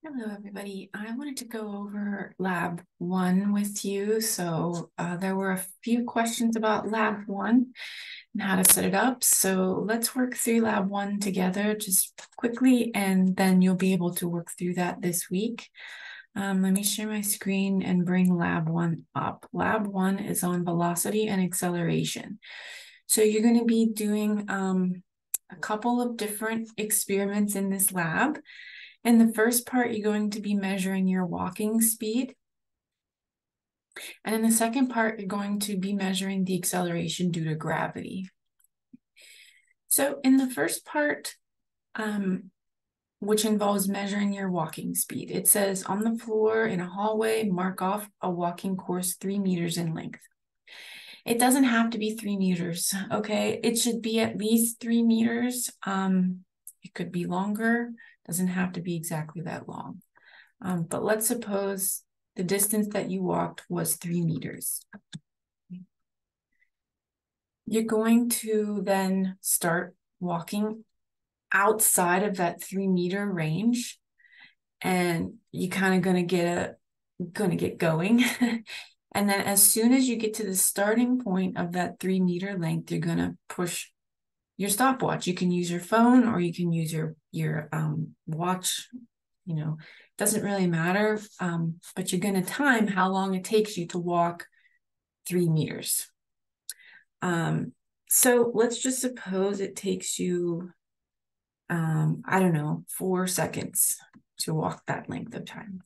Hello, everybody. I wanted to go over Lab 1 with you. So there were a few questions about Lab 1 and how to set it up. So let's work through Lab 1 together just quickly, and then you'll be able to work through that this week. Let me share my screen and bring Lab 1 up. Lab 1 is on velocity and acceleration. So you're going to be doing a couple of different experiments in this lab. In the first part, you're going to be measuring your walking speed. And in the second part, you're going to be measuring the acceleration due to gravity. So in the first part, which involves measuring your walking speed, it says on the floor in a hallway, mark off a walking course 3 meters in length. It doesn't have to be 3 meters, okay? It should be at least 3 meters. It could be longer. Doesn't have to be exactly that long. But let's suppose the distance that you walked was 3 meters. You're going to then start walking outside of that 3 meter range, and you're kind of gonna get going. And then as soon as you get to the starting point of that 3 meter length, you're gonna push your stopwatch. You can use your phone or you can use your watch. Doesn't really matter, but you're going to time how long it takes you to walk 3 meters. So let's just suppose it takes you, I don't know, 4 seconds to walk that length of time.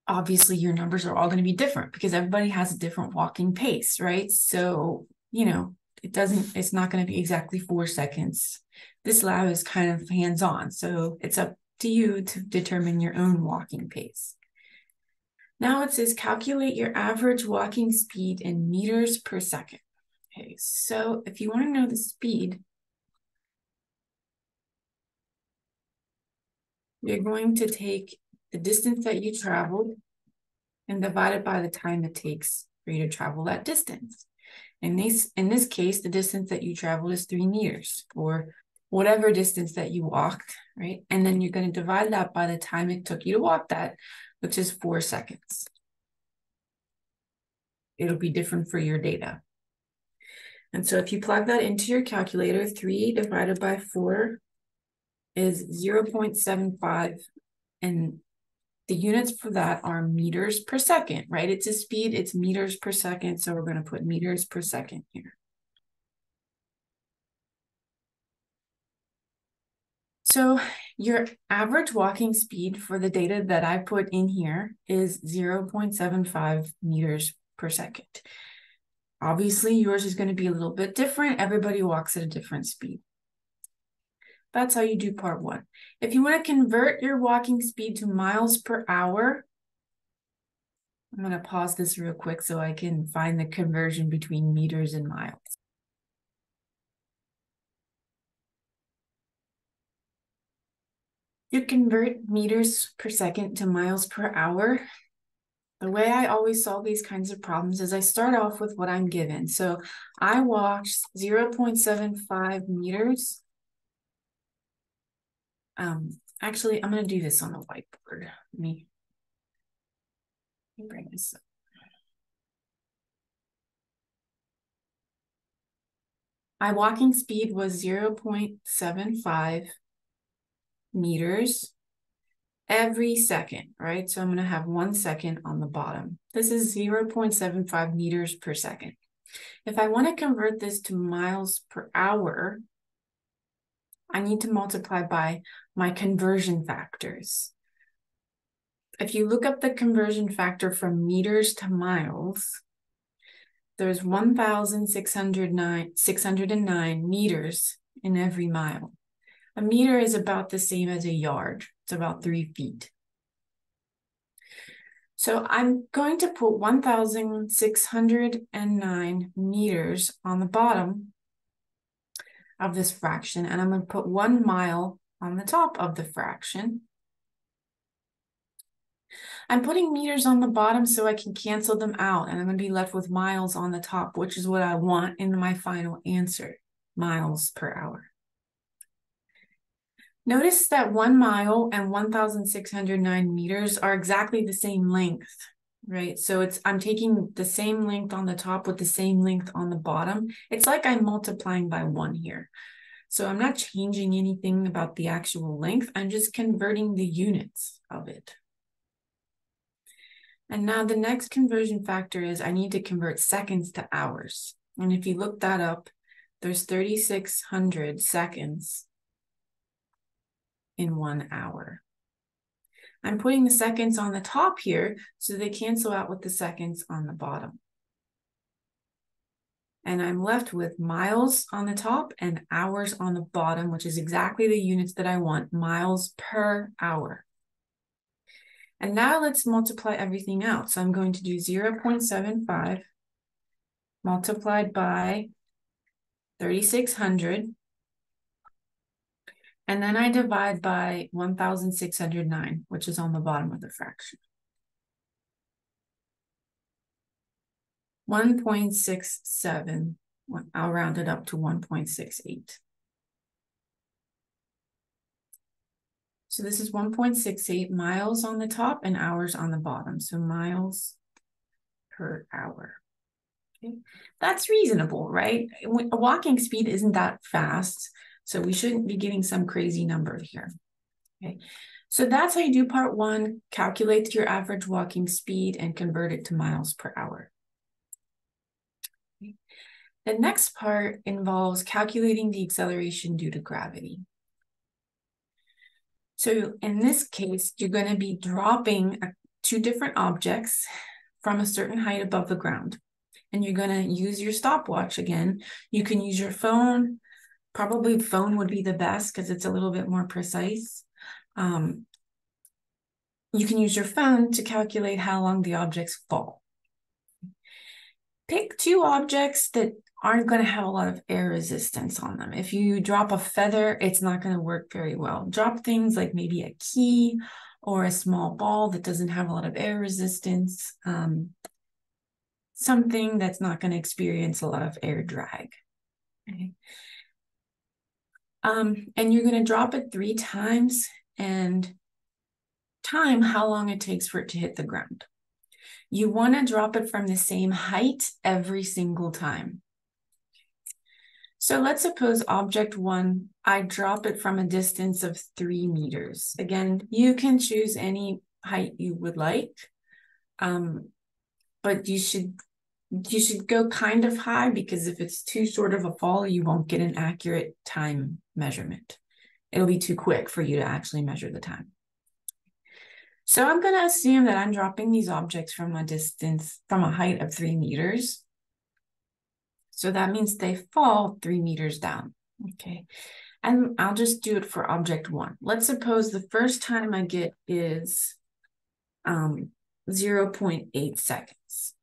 Obviously, your numbers are all going to be different because everybody has a different walking pace, right? So, it's not going to be exactly 4 seconds. This lab is kind of hands-on, so it's up to you to determine your own walking pace. Now it says calculate your average walking speed in meters per second. Okay, so if you want to know the speed, you're going to take the distance that you traveled and divide it by the time it takes for you to travel that distance. In this case, the distance that you traveled is 3 meters, or whatever distance that you walked, right? And then you're going to divide that by the time it took you to walk that, which is 4 seconds. It'll be different for your data. And so if you plug that into your calculator, 3 divided by 4 is 0.75, and the units for that are meters per second, right? It's a speed, it's meters per second, so we're going to put meters per second here. So your average walking speed for the data that I put in here is 0.75 meters per second. Obviously, yours is going to be a little bit different. Everybody walks at a different speed. That's how you do part 1. If you want to convert your walking speed to miles per hour, I'm going to pause this real quick so I can find the conversion between meters and miles. You convert meters per second to miles per hour. The way I always solve these kinds of problems is I start off with what I'm given. So I walked 0.75 meters. Actually, I'm going to do this on the whiteboard. Let me bring this up. My walking speed was 0.75 meters every second, right? So I'm going to have 1 second on the bottom. This is 0.75 meters per second. If I want to convert this to miles per hour, I need to multiply by my conversion factors. If you look up the conversion factor from meters to miles, there's 1,609 meters in every mile. A meter is about the same as a yard. It's about 3 feet. So I'm going to put 1,609 meters on the bottom of this fraction, and I'm going to put 1 mile on the top of the fraction. I'm putting meters on the bottom so I can cancel them out, and I'm going to be left with miles on the top, which is what I want in my final answer, miles per hour. Notice that 1 mile and 1,609 meters are exactly the same length, right? So I'm taking the same length on the top with the same length on the bottom. It's like I'm multiplying by 1 here. So I'm not changing anything about the actual length. I'm just converting the units of it. And now the next conversion factor is I need to convert seconds to hours. And if you look that up, there's 3,600 seconds in 1 hour. I'm putting the seconds on the top here so they cancel out with the seconds on the bottom. And I'm left with miles on the top and hours on the bottom, which is exactly the units that I want, miles per hour. And now let's multiply everything out. So I'm going to do 0.75 multiplied by 3,600. And then I divide by 1,609, which is on the bottom of the fraction. 1.67. I'll round it up to 1.68. So this is 1.68 miles on the top and hours on the bottom. So miles per hour. Okay. That's reasonable, right? A walking speed isn't that fast, so we shouldn't be getting some crazy number here. Okay. So that's how you do part 1, calculate your average walking speed and convert it to miles per hour. Okay. The next part involves calculating the acceleration due to gravity. So in this case, you're going to be dropping 2 different objects from a certain height above the ground. And you're going to use your stopwatch again. You can use your phone. Probably phone would be the best because it's a little bit more precise. You can use your phone to calculate how long the objects fall. Pick 2 objects that aren't going to have a lot of air resistance on them. If you drop a feather, it's not going to work very well. Drop things like maybe a key or a small ball that doesn't have a lot of air resistance. Something that's not going to experience a lot of air drag. Okay. And you're going to drop it 3 times and time how long it takes for it to hit the ground. You want to drop it from the same height every single time. So let's suppose object 1, I drop it from a distance of 3 meters. Again, you can choose any height you would like, but you should go kind of high, because if it's too short of a fall, you won't get an accurate time measurement. It'll be too quick for you to actually measure the time. So I'm going to assume that I'm dropping these objects from a height of 3 meters. So that means they fall 3 meters down. Okay. And I'll just do it for object 1. Let's suppose the first time I get is 0.8 seconds.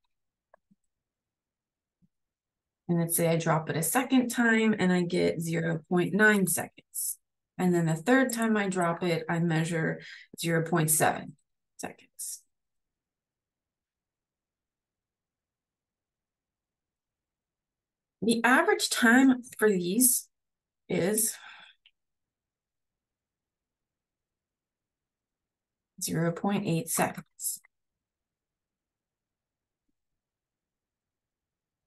And let's say I drop it a second time and I get 0.9 seconds. And then the third time I drop it, I measure 0.7 seconds. The average time for these is 0.8 seconds.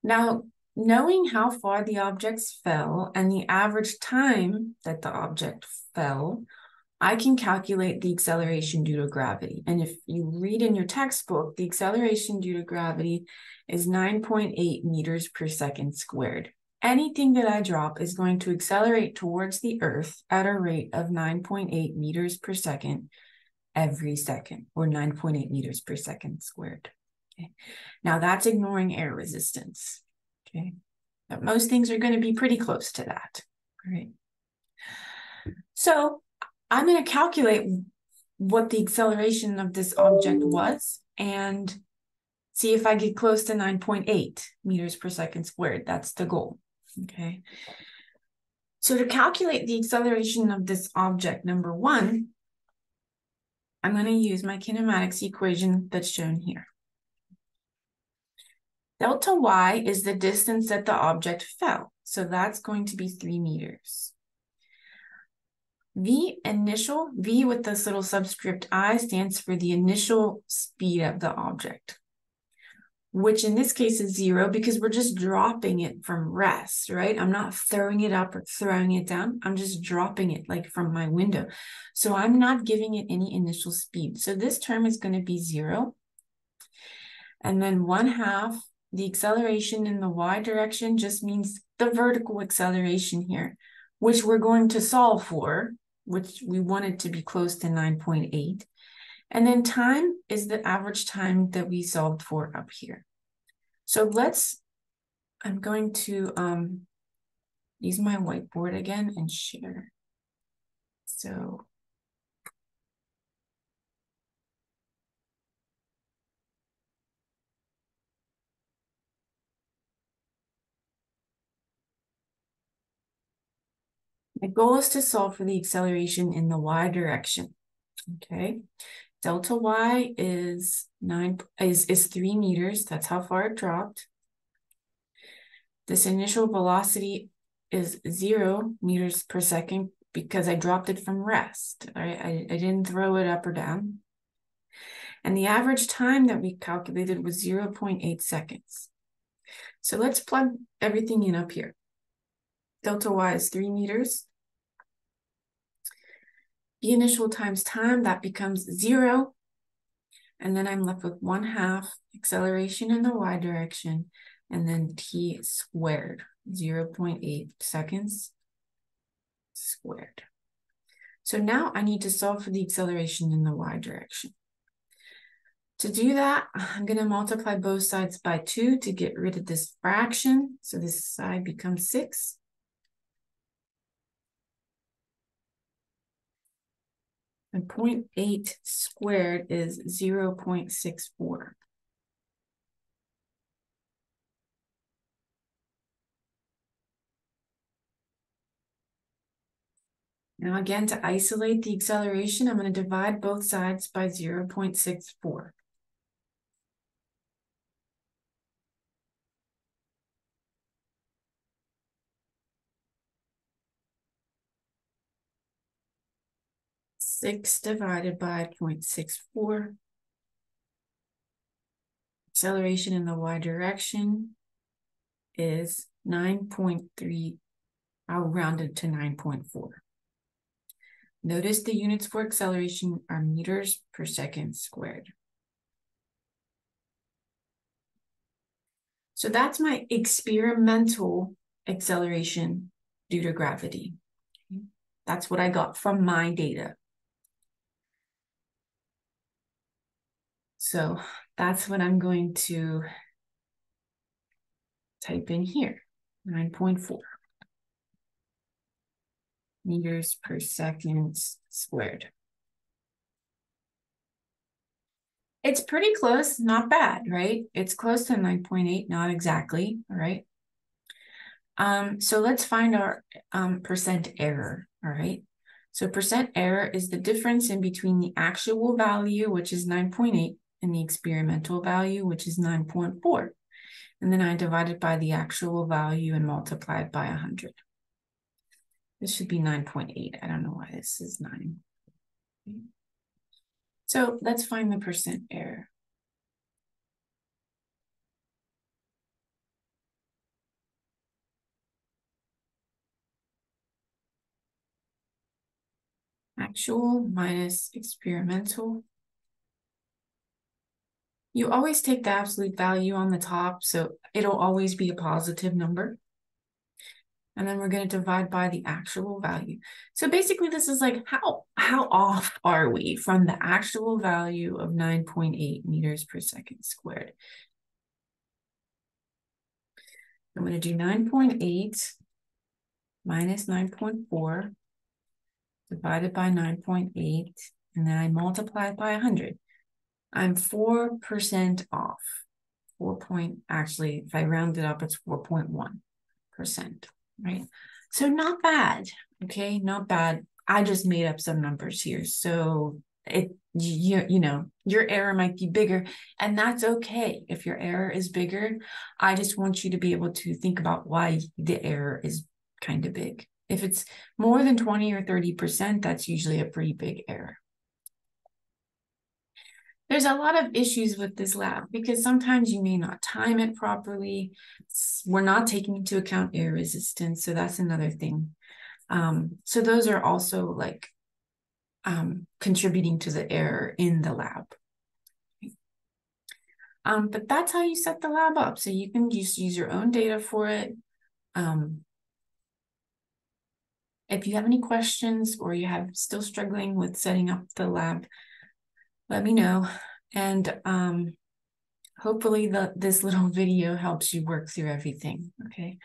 Now, knowing how far the objects fell and the average time that the object fell, I can calculate the acceleration due to gravity. And if you read in your textbook, the acceleration due to gravity is 9.8 meters per second squared. Anything that I drop is going to accelerate towards the Earth at a rate of 9.8 meters per second every second, or 9.8 meters per second squared. Okay. Now that's ignoring air resistance. Okay. But most things are going to be pretty close to that. All right. So I'm going to calculate what the acceleration of this object was and see if I get close to 9.8 meters per second squared. That's the goal. Okay. So to calculate the acceleration of this object, number 1, I'm going to use my kinematics equation that's shown here. Delta y is the distance that the object fell. So that's going to be 3 meters. V initial, V with this little subscript I stands for the initial speed of the object, which in this case is 0 because we're just dropping it from rest, right? I'm not throwing it up or throwing it down. I'm just dropping it like from my window. So I'm not giving it any initial speed. So this term is going to be 0. And then 1/2, the acceleration in the y direction just means the vertical acceleration here, which we're going to solve for, which we want it to be close to 9.8. And then time is the average time that we solved for up here. So I'm going to use my whiteboard again and share. So my goal is to solve for the acceleration in the y direction. Okay. Delta y is 3 meters. That's how far it dropped. This initial velocity is 0 meters per second because I dropped it from rest. I didn't throw it up or down. And the average time that we calculated was 0.8 seconds. So let's plug everything in up here. Delta y is 3 meters. The initial times time, that becomes 0. And then I'm left with 1/2 acceleration in the y direction, and then t squared, 0.8 seconds squared. So now I need to solve for the acceleration in the y direction. To do that, I'm going to multiply both sides by 2 to get rid of this fraction. So this side becomes 6. And 0.8 squared is 0.64. Now again, to isolate the acceleration, I'm going to divide both sides by 0.64. Six divided by 0.64. Acceleration in the y direction is 9.3. I'll round it to 9.4. Notice the units for acceleration are meters per second squared. So that's my experimental acceleration due to gravity. That's what I got from my data. So that's what I'm going to type in here, 9.4 meters per second squared. It's pretty close, not bad, right? It's close to 9.8, not exactly, all right? So let's find our percent error, all right? So percent error is the difference in between the actual value, which is 9.8, and the experimental value, which is 9.4. And then I divide it by the actual value and multiply it by 100. This should be 9.8. I don't know why this is 9. So let's find the percent error. Actual minus experimental. You always take the absolute value on the top, so it'll always be a positive number. And then we're going to divide by the actual value. So basically this is like how off are we from the actual value of 9.8 meters per second squared? I'm going to do 9.8 minus 9.4 divided by 9.8, and then I multiply it by 100. I'm 4% off. Actually, if I round it up, it's 4.1%, right? So not bad, okay? Not bad. I just made up some numbers here. So you know, your error might be bigger, and that's okay. If your error is bigger, I just want you to be able to think about why the error is kind of big. If it's more than 20 or 30%, that's usually a pretty big error. There's a lot of issues with this lab because sometimes you may not time it properly. We're not taking into account air resistance, so that's another thing. So those are also like contributing to the error in the lab. But that's how you set the lab up. So you can just use your own data for it. If you have any questions or you have still struggling with setting up the lab, let me know. And hopefully this little video helps you work through everything, okay?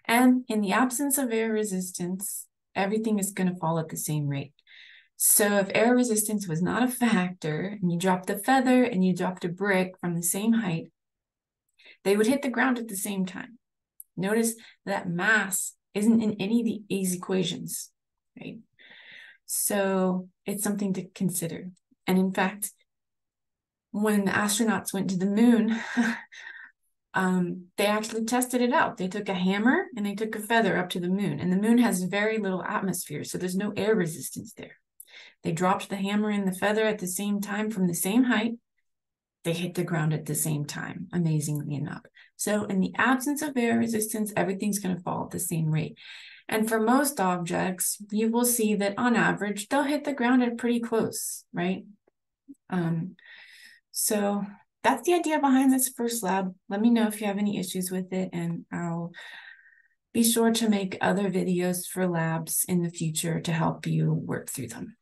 And in the absence of air resistance, everything is going to fall at the same rate. So if air resistance was not a factor, and you dropped a feather and you dropped a brick from the same height, they would hit the ground at the same time. Notice that mass isn't in any of these equations, right? So it's something to consider. And in fact, when the astronauts went to the moon, they actually tested it out. They took a hammer and they took a feather up to the moon, and the moon has very little atmosphere, so there's no air resistance there. They dropped the hammer and the feather at the same time from the same height. They hit the ground at the same time, amazingly enough. So in the absence of air resistance, everything's going to fall at the same rate. And for most objects, you will see that on average, they'll hit the ground at pretty close, right? So that's the idea behind this first lab. Let me know if you have any issues with it, and I'll be sure to make other videos for labs in the future to help you work through them.